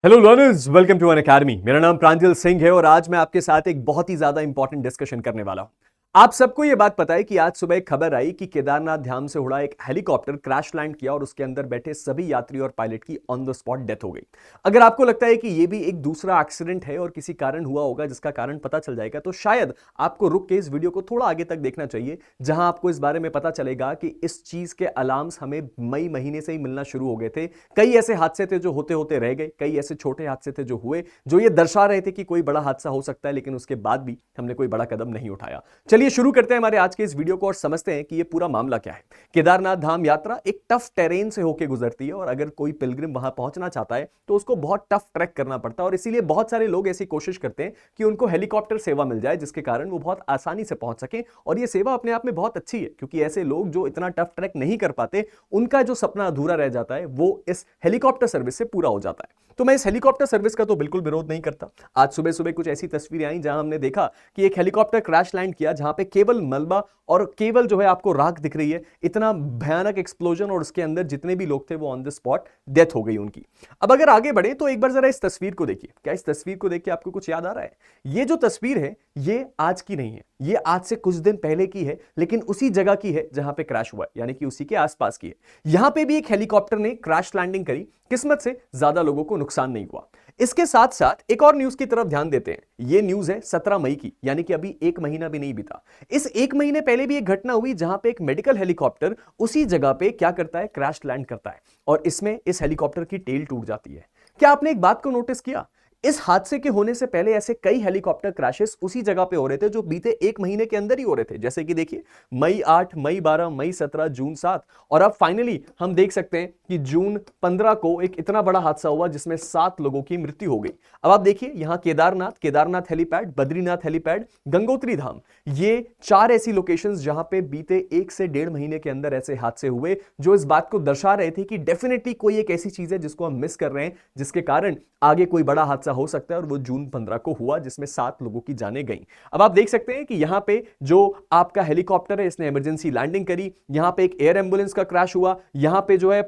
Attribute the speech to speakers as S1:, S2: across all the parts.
S1: Hello learners, welcome to Unacademy. मेरा नाम प्रांजल सिंह है और आज मैं आपके साथ एक बहुत ही ज्यादा इंपॉर्टेंट डिस्कशन करने वाला हूं। आप सबको यह बात पता है कि आज सुबह एक खबर आई कि केदारनाथ धाम से उड़ा एक हेलीकॉप्टर क्रैश लैंड किया और उसके अंदर बैठे सभी यात्री और पायलट की ऑन द स्पॉट डेथ हो गई। अगर आपको लगता है कि यह भी एक दूसरा एक्सीडेंट है और किसी कारण हुआ होगा जिसका कारण पता चल जाएगा, तो शायद आपको रुक के इस वीडियो को थोड़ा आगे तक देखना चाहिए, जहां आपको इस बारे में पता चलेगा कि इस चीज के अलार्म्स हमें मई महीने से ही मिलना शुरू हो गए थे। कई ऐसे हादसे थे जो होते होते रह गए, कई ऐसे छोटे हादसे थे जो हुए, जो ये दर्शा रहे थे कि कोई बड़ा हादसा हो सकता है, लेकिन उसके बाद भी हमने कोई बड़ा कदम नहीं उठाया। चलिए शुरू करते हैं हमारे आज के इस वीडियो को और समझते हैं कि ये पूरा मामला क्या है। केदारनाथ धाम यात्रा एक टफ टेरेन से होकर गुजरती है और अगर कोई पिलग्रिम वहां पहुंचना चाहता है तो उसको बहुत टफ ट्रैक करना पड़ता है और इसीलिए बहुत सारे लोग ऐसी कोशिश करते हैं कि उनको हेलीकॉप्टर सेवा मिल जाए, जिसके कारण वो बहुत आसानी से पहुंच सके। और ये सेवा अपने आप में बहुत अच्छी है, क्योंकि ऐसे लोग जो इतना टफ ट्रैक नहीं कर पाते, उनका जो सपना अधूरा रह जाता है वो इस हेलीकॉप्टर सर्विस से पूरा हो जाता है। तो मैं इस हेलीकॉप्टर सर्विस का तो बिल्कुल विरोध नहीं करता। आज सुबह सुबह कुछ ऐसी तस्वीरें आई जहां हमने देखा कि एक हेलीकॉप्टर क्रैश लैंड किया, जहां पे केवल मलबा और केवल जो है आपको राख दिख रही है। इतना भयानक एक्सप्लोजन और उसके अंदर जितने भी लोग थे वो ऑन द स्पॉट डेथ हो गई उनकी। अब अगर आगे बढ़े तो एक बार जरा इस तस्वीर को देखिए। क्या इस तस्वीर को देख के आपको कुछ याद आ रहा है? ये जो तस्वीर है ये आज की नहीं है, ये आज से कुछ दिन पहले की है, लेकिन उसी जगह की है जहां पे क्रैश हुआ है, यानी कि उसी के आसपास की है। यहां पे भी एक हेलीकॉप्टर ने क्रैश लैंडिंग करी, किस्मत से ज्यादा लोगों को नुकसान नहीं हुआ। इसके साथ साथ एक और न्यूज की तरफ ध्यान देते हैं। यह न्यूज है 17 मई की, यानी कि अभी एक महीना भी नहीं बीता। इस एक महीने पहले भी एक घटना हुई जहां पे एक मेडिकल हेलीकॉप्टर उसी जगह पे क्या करता है, क्रैश लैंड करता है और इसमें इस हेलीकॉप्टर की टेल टूट जाती है। क्या आपने एक बात को नोटिस किया? इस हादसे के होने से पहले ऐसे कई हेलीकॉप्टर क्रैशेस उसी जगह पे हो रहे थे जो बीते एक महीने के अंदर ही हो रहे थे। जैसे कि देखिए, मई 8, मई 12, मई 17, जून 7 और अब फाइनली हम देख सकते हैं कि जून 15 को एक इतना बड़ा हादसा हुआ जिसमें 7 लोगों की मृत्यु हो गई। अब आप देखिए, यहां केदारनाथ हेलीपैड, बद्रीनाथ हेलीपैड, गंगोत्री धाम, ये 4 ऐसी लोकेशंस जहां पे बीते 1 से 1.5 महीने के अंदर ऐसे हादसे हुए जो इस बात को दर्शा रहे थे कि डेफिनेटली कोई एक ऐसी चीज है जिसको हम मिस कर रहे हैं, जिसके कारण आगे कोई बड़ा हादसा हो सकता है। और वो जून 15 को हुआ जिसमें 7 लोगों की जानें गईं। अब आप देख सकते हैं कि यहां पे जो आपका हेलीकॉप्टर है इसने इमरजेंसी लैंडिंग करी, यहां पे एक एयर एम्बुलेंस का क्रैश हुआ, यहां पे जो है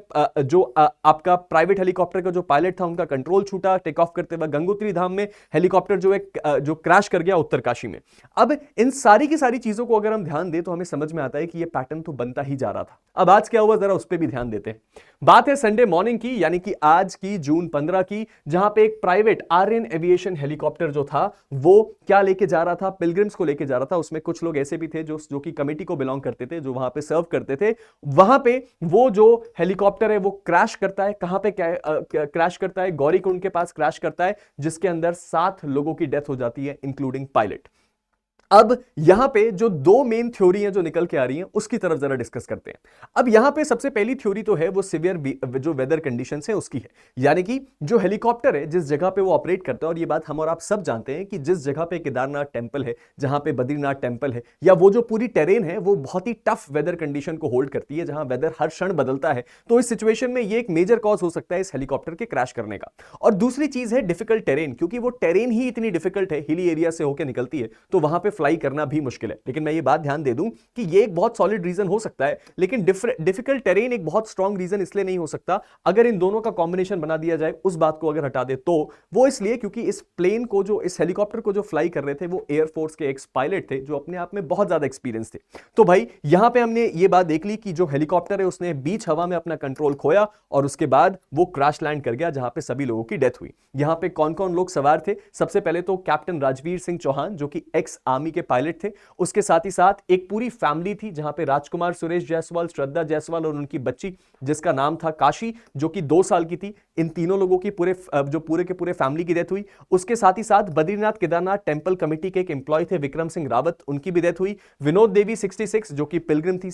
S1: आपका प्राइवेट हेलीकॉप्टर का जो पायलट था उनका कंट्रोल छूटा टेक ऑफ करते वक्त। गंगोत्री धाम में हेलीकॉप्टर जो है जो क्रैश कर गया उत्तरकाशी में। अब इन सारी की सारी चीजों को अगर हम ध्यान दें तो हमें समझ में आता है कि यह पैटर्न तो बनता ही जा रहा था। अब आज क्या हुआ, जरा उस पर भी ध्यान देते हैं। बात है संडे मॉर्निंग की, यानी कि आज की जून 15 की, जहां पे एक प्राइवेट आर्यन एविएशन हेलीकॉप्टर जो था वो क्या लेके जा रहा था, पिलग्रिम्स को लेके जा रहा था। उसमें कुछ लोग ऐसे भी थे जो कि कमेटी को बिलोंग करते थे, जो वहां पे सर्व करते थे। वहां पे वो जो हेलीकॉप्टर है वो क्रैश करता है। कहां पे क्रैश करता है? गौरीकुंड के पास क्रैश करता है, जिसके अंदर 7 लोगों की डेथ हो जाती है, इंक्लूडिंग पायलट। अब यहां पे जो 2 मेन थ्योरी हैं जो निकल के आ रही हैं उसकी तरफ जरा डिस्कस करते हैं। अब यहां पे सबसे पहली थ्योरी तो है वो सिवियर जो वेदर कंडीशंस है उसकी है, यानी कि जो हेलीकॉप्टर है जिस जगह पे वो ऑपरेट करता है, और ये बात हम और आप सब जानते हैं कि जिस जगह पे केदारनाथ टेंपल है, जहां पे बद्रीनाथ टेंपल है, या वो जो पूरी टेरेन है वो बहुत ही टफ वेदर कंडीशन को होल्ड करती है, जहां वेदर हर क्षण बदलता है। तो इस सिचुएशन में ये एक मेजर कॉज हो सकता है इस हेलीकॉप्टर के क्रैश करने का। और दूसरी चीज है डिफिकल्ट टेरेन, क्योंकि वो टेरेन ही इतनी डिफिकल्ट है, हिली एरिया से होकर निकलती है, तो वहां पे फ्लाई करना भी मुश्किल है। लेकिन मैं ये बात ध्यान दे दूं कि ये एक बहुत सॉलिड रीजन हो सकता है, लेकिन डिफिकल्ट टेरेन एक बहुत स्ट्रॉन्ग रीजन इसलिए नहीं हो सकता। अगर इन दोनों का कॉम्बिनेशन बना दिया जाए, उस बात को अगर हटा दे, तो वो इसलिए क्योंकि इस प्लेन को जो इस हेलीकॉप्टर को जो फ्लाई कर रहे थे वो एयरफोर्स के एक्स पायलट थे जो अपने आप में बहुत ज्यादा एक्सपीरियंस थे। तो भाई यहां पे हमने ये बात देख ली कि जो हेलीकॉप्टर है उसने बीच हवा में अपना कंट्रोल खोया और उसके बाद वो क्रैश लैंड कर गया, जहां पे सभी लोगों की डेथ हुई। यहां पे कौन कौन लोग सवार थे? सबसे पहले तो कैप्टन राजवीर सिंह चौहान जो कि एक्स आर्मी के पायलट थे, उसके साथ ही साथ एक पूरी फैमिली थी जहां पे राजकुमार सुरेश जायसवाल, श्रद्धा जायसवाल और उनकी बच्ची जिसका नाम था काशी, जो कि 2 साल की थी। इन तीनों लोगों की पूरे के पूरे फैमिली की डेथ हुई। उसके साथ ही साथ बद्रीनाथ केदारनाथ टेंपल कमेटी के एक एम्प्लॉय थे विक्रम सिंह रावत, उनकी भी डेथ हुई। विनोद देवी 66 जो कि पिलग्रिम थी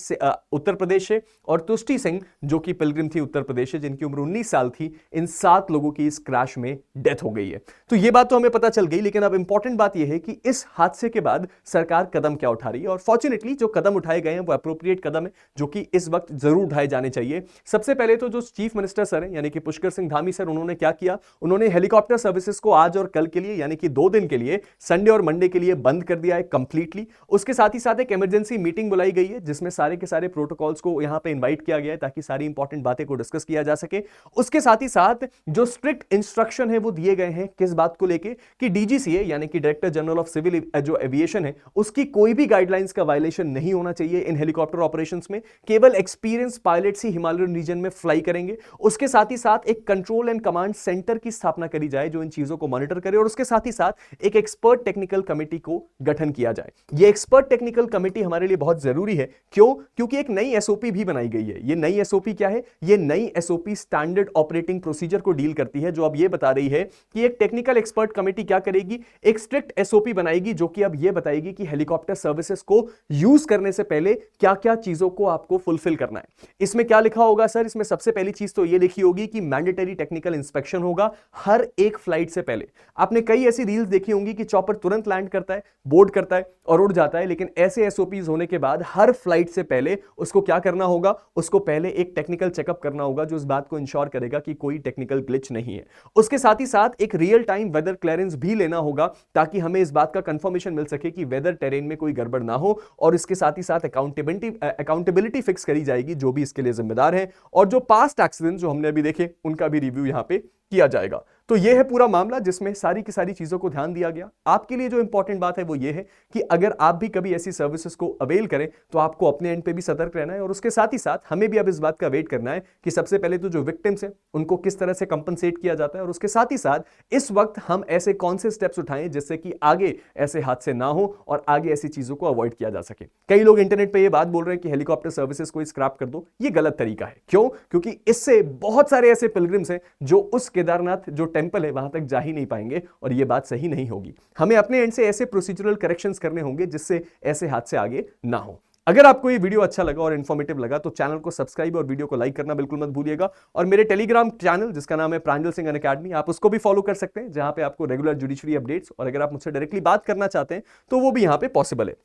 S1: उत्तर प्रदेश से, और तुष्टि सिंह जो कि पिलग्रिम थी उत्तर प्रदेश से, जिनकी उम्र 19 साल थी। इन 7 लोगों की इस क्रैश में डेथ हो गई है। तो यह बात तो हमें पता चल गई, लेकिन अब इंपॉर्टेंट बात यह है कि इस हादसे के बाद बाद सरकार कदम क्या उठा रही है। और फॉर्चुनेटली जो कदम उठाए गए हैं वो अप्रोप्रिएट कदम है, जो कि इस वक्त जरूर उठाए जाने चाहिए। सबसे पहले तो जो चीफ मिनिस्टर सर हैं यानी कि पुष्कर सिंह धामी सर, उन्होंने क्या किया, उन्होंने हेलीकॉप्टर सर्विसेज को आज और कल के लिए यानी कि 2 दिन के लिए, संडे और मंडे के लिए बंद कर दिया है कंप्लीटली। उसके साथ ही साथ एक इमरजेंसी मीटिंग बुलाई गई है जिसमें सारे के सारे प्रोटोकॉल्स को यहां पे इनवाइट किया गया है ताकि सारी इंपॉर्टेंट बातें को डिस्कस किया जा सके। उसके साथ ही साथ जो स्ट्रिक्ट इंस्ट्रक्शन है वो दिए गए हैं किस बात को लेके कि डीजीसीए यानी कि डायरेक्टर जनरल ऑफ सिविल जो एविएशन है उसकी कोई भी गाइडलाइंस का वायलेशन नहीं होना चाहिए इन हेलीकॉप्टर ऑपरेशंस में। केवल एक्सपीरियंस पायलट्स ही हिमालयन रीजन में फ्लाई करेंगे। उसके साथ ही साथ एक कंट्रोल एंड कमांड सेंटर की स्थापना करी जाए जो इन चीजों को मॉनिटर करे, और उसके साथ ही साथ एक एक्सपर्ट टेक्निकल कमेटी को गठन किया जाए। यह एक्सपर्ट टेक्निकल कमेटी हमारे लिए बहुत जरूरी है। क्यों? क्योंकि एक नई एसओपी भी बनाई गई है। यह नई एसओपी क्या है? यह नई एसओपी स्टैंडर्ड ऑपरेटिंग प्रोसीजर को डील करती है, जो अब यह बता रही है कि एक टेक्निकल एक्सपर्ट कमेटी क्या करेगी, एक स्ट्रिक्ट एसओपी बनाएगी जो कि अब यह बताएगी कि हेलीकॉप्टर सर्विसेज को यूज करने से पहले क्या क्या चीजों को आपको फुलफिल करना है। इसमें क्या लिखा होगा सर? इसमें सबसे पहली चीज तो यह लिखी होगी कि मैंडेटरी टेक्निकल इंस्पेक्शन होगा हर एक फ्लाइट से पहले। आपने कई ऐसी रील्स देखी होंगी कि चॉपर तुरंत लैंड करता है, बोर्ड करता है और उड़ जाता है, लेकिन ऐसे एसओपीज होने के बाद हर फ्लाइट से पहले उसको क्या करना होगा? उसको पहले एक टेक्निकल चेकअप करना होगा जो इस बात को इंश्योर करेगा कि कोई टेक्निकल ग्लिच नहीं है। उसके साथ ही साथ एक रियल टाइम वेदर क्लियरेंस भी लेना होगा ताकि हमें इस बात का कंफर्मेशन मिल सके कि वेदर टेरेन में कोई गड़बड़ ना हो, और इसके साथ ही साथ अकाउंटेबिलिटी फिक्स करी जाएगी जो भी इसके लिए जिम्मेदार है, और जो पास्ट एक्सीडेंट जो हमने अभी देखे उनका भी रिव्यू यहां पे किया जाएगा। तो यह है पूरा मामला जिसमें सारी की सारी चीजों को ध्यान दिया गया। आपके लिए जो इंपॉर्टेंट बात है वो ये है कि अगर आप भी कभी ऐसी सर्विसेज को अवेल करें तो आपको अपने एंड पे भी सतर्क रहना है, और उसके साथ ही साथ हमें भी अब इस बात का वेट करना है कि सबसे पहले तो जो विक्टिम्स हैं उनको किस तरह से कंपनसेट किया जाता है, और उसके साथ ही साथ इस वक्त हम ऐसे कौन से स्टेप्स उठाएं जिससे कि आगे ऐसे हादसे ना हो और आगे ऐसी चीजों को अवॉइड किया जा सके। कई लोग इंटरनेट पर यह बात बोल रहे हैं कि हेलीकॉप्टर सर्विसेज को स्क्रैप कर दो। यह गलत तरीका है। क्यों? क्योंकि इससे बहुत सारे ऐसे पिलग्रिम्स हैं जो उस केदारनाथ जो टेंपल है वहां तक जा ही नहीं पाएंगे, और यह बात सही नहीं होगी। हमें अपने एंड से ऐसे प्रोसीजरल करेक्शंस करने होंगे जिससे ऐसे हादसे आगे ना हो। अगर आपको ये वीडियो अच्छा लगा और इन्फॉर्मेटिव लगा तो चैनल को सब्सक्राइब और वीडियो को लाइक करना बिल्कुल मत भूलिएगा, और मेरे टेलीग्राम चैनल जिसका नाम है प्रांजल सिंह अनअकैडमी, आप उसको भी फॉलो कर सकते हैं जहां पे आपको रेगुलर जुडिशरी अपडेट्स, और अगर आप मुझसे डायरेक्टली बात करना चाहते हैं तो वो भी यहां पे पॉसिबल है।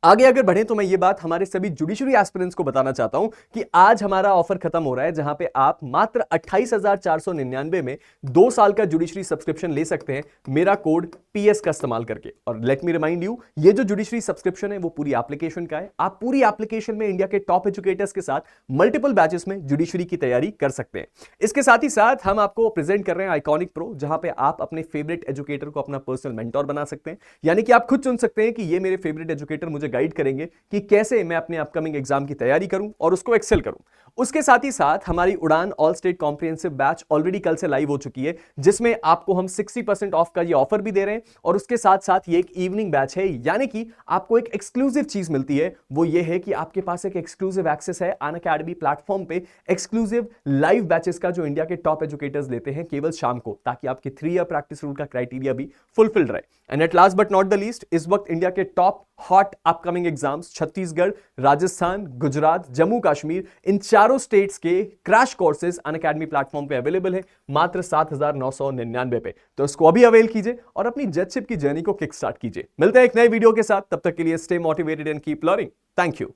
S1: आगे अगर बढ़े तो मैं ये बात हमारे सभी जुडिशरी एस्पिरेंट्स को बताना चाहता हूं कि आज हमारा ऑफर खत्म हो रहा है जहां पे आप मात्र 28,499 में 2 साल का जुडिशरी सब्सक्रिप्शन ले सकते हैं मेरा कोड PS का इस्तेमाल करके। और लेट मी रिमाइंड यू, ये जो जुडिशरी सब्सक्रिप्शन है वो पूरी एप्लीकेशन का है। आप पूरी एप्लीकेशन में इंडिया के टॉप एजुकेटर्स के साथ मल्टीपल बैचेस में जुडिशरी की तैयारी कर सकते हैं। इसके साथ ही साथ हम आपको प्रेजेंट कर रहे हैं आइकॉनिक प्रो, जहां पे आप अपने फेवरेट एजुकेटर को अपना पर्सनल मेंटोर बना सकते हैं। यानी कि आप खुद चुन सकते हैं कि ये मेरे फेवरेट एजुकेटर मुझे गाइड करेंगे कि कैसे मैं अपने अपकमिंग एग्जाम की तैयारी करूं और उसको एक्सेल करूं। उसके साथ ही साथ हमारी उड़ान all state comprehensive batch already कल से लाइव हो चुकी है, जिसमें आपको हम 60% ऑफ का ये ऑफर भी दे रहे हैं, और उसके साथ साथ ये एक इवनिंग बैच है। यानी कि आपको एक एक्सक्लूसिव चीज मिलती है, वो ये है कि आपके पास एक एक्सक्लूसिव एक्सेस है अनअकैडमी प्लेटफॉर्म पे एक्सक्लूसिव लाइव बैचेस का जो इंडिया के टॉप एजुकेटर्स लेते हैं केवल शाम को, ताकि आपके 3 ईयर प्रैक्टिस रूल का क्राइटेरिया भी फुलफिल्ड रहे। And at last but not the least, इस वक्त इंडिया के top hot upcoming exams Chhattisgarh, Rajasthan, Gujarat, Jammu Kashmir, इन चारों स्टेट्स के क्रैश कोर्सेज अनअकैडमी प्लेटफॉर्म पे अवेलेबल है मात्र 7,999 पे। तो इसको अभी अवेल कीजिए और अपनी जजशिप की जर्नी को किक स्टार्ट कीजिए। मिलते हैं एक नए वीडियो के साथ, तब तक के लिए stay motivated and keep learning. Thank you.